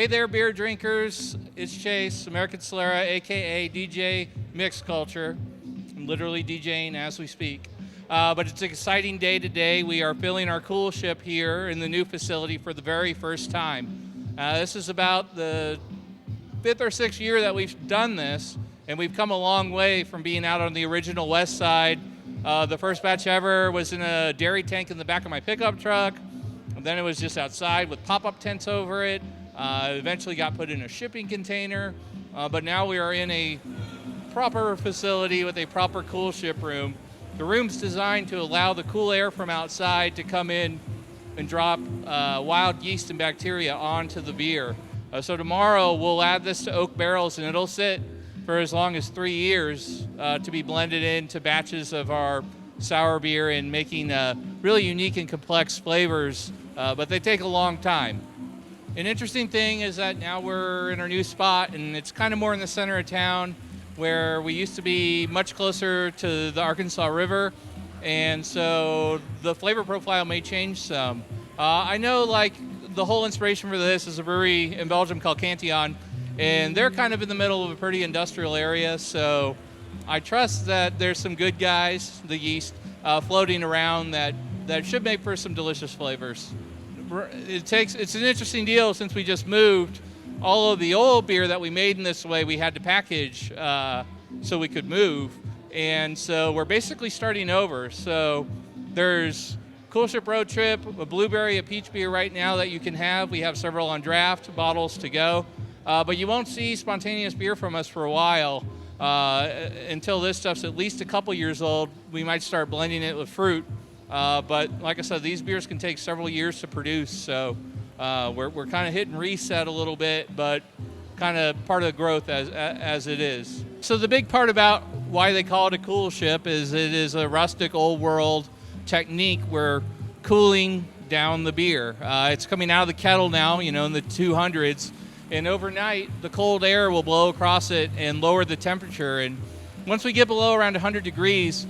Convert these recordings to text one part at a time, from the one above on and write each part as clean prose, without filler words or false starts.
Hey there, beer drinkers. It's Chase, American Solera, a.k.a. DJ Mix Culture. I'm literally DJing as we speak. But it's an exciting day today. We are filling our coolship here in the new facility for the very first time. This is about the 5th or 6th year that we've done this, and we've come a long way from being out on the original west side. The first batch ever was in a dairy tank in the back of my pickup truck. And then it was just outside with pop-up tents over it. Eventually got put in a shipping container, but now we are in a proper facility with a proper coolship room. The room's designed to allow the cool air from outside to come in and drop wild yeast and bacteria onto the beer. So tomorrow we'll add this to oak barrels, and it'll sit for as long as 3 years to be blended into batches of our sour beer and making really unique and complex flavors, but they take a long time. An interesting thing is that now we're in our new spot, and it's kind of more in the center of town, where we used to be much closer to the Arkansas River, and so the flavor profile may change some. I know, like, the whole inspiration for this is a brewery in Belgium called Cantillon, and they're kind of in the middle of a pretty industrial area, so I trust that there's some good guys, the yeast, floating around that should make for some delicious flavors. It's an interesting deal since we just moved. All of the old beer that we made in this way, we had to package so we could move. And so we're basically starting over. So there's Coolship Road Trip, a blueberry, a peach beer right now that you can have. We have several on draft, bottles to go. But you won't see spontaneous beer from us for a while until this stuff's at least a couple years old. We might start blending it with fruit. But like I said, these beers can take several years to produce, so we're kind of hitting reset a little bit, but kind of part of the growth as it is. So the big part about why they call it a coolship is it is a rustic old world technique where cooling down the beer. It's coming out of the kettle now, in the 200s, and overnight the cold air will blow across it and lower the temperature. And once we get below around 100 degrees,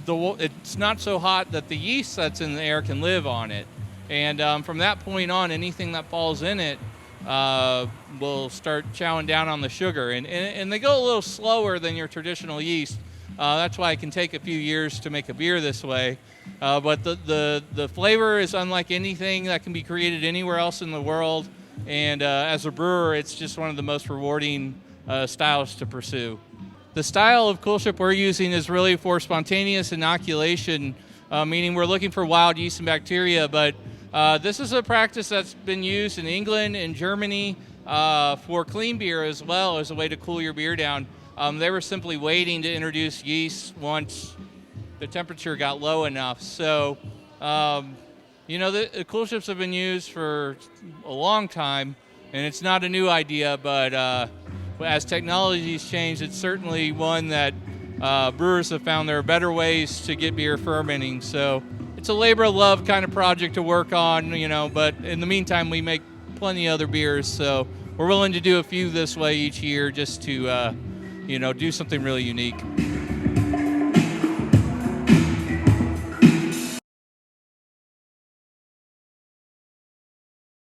it's not so hot that the yeast that's in the air can live on it. And from that point on, anything that falls in it will start chowing down on the sugar. And they go a little slower than your traditional yeast. That's why it can take a few years to make a beer this way. But the flavor is unlike anything that can be created anywhere else in the world. And as a brewer, it's just one of the most rewarding styles to pursue. The style of coolship we're using is really for spontaneous inoculation, meaning we're looking for wild yeast and bacteria, but this is a practice that's been used in England and Germany for clean beer as well as a way to cool your beer down. They were simply waiting to introduce yeast once the temperature got low enough. So, the coolships have been used for a long time, and it's not a new idea, but as technology's changed, it's certainly one that brewers have found there are better ways to get beer fermenting. So it's a labor of love kind of project to work on, but in the meantime, we make plenty of other beers. So we're willing to do a few this way each year just to, do something really unique.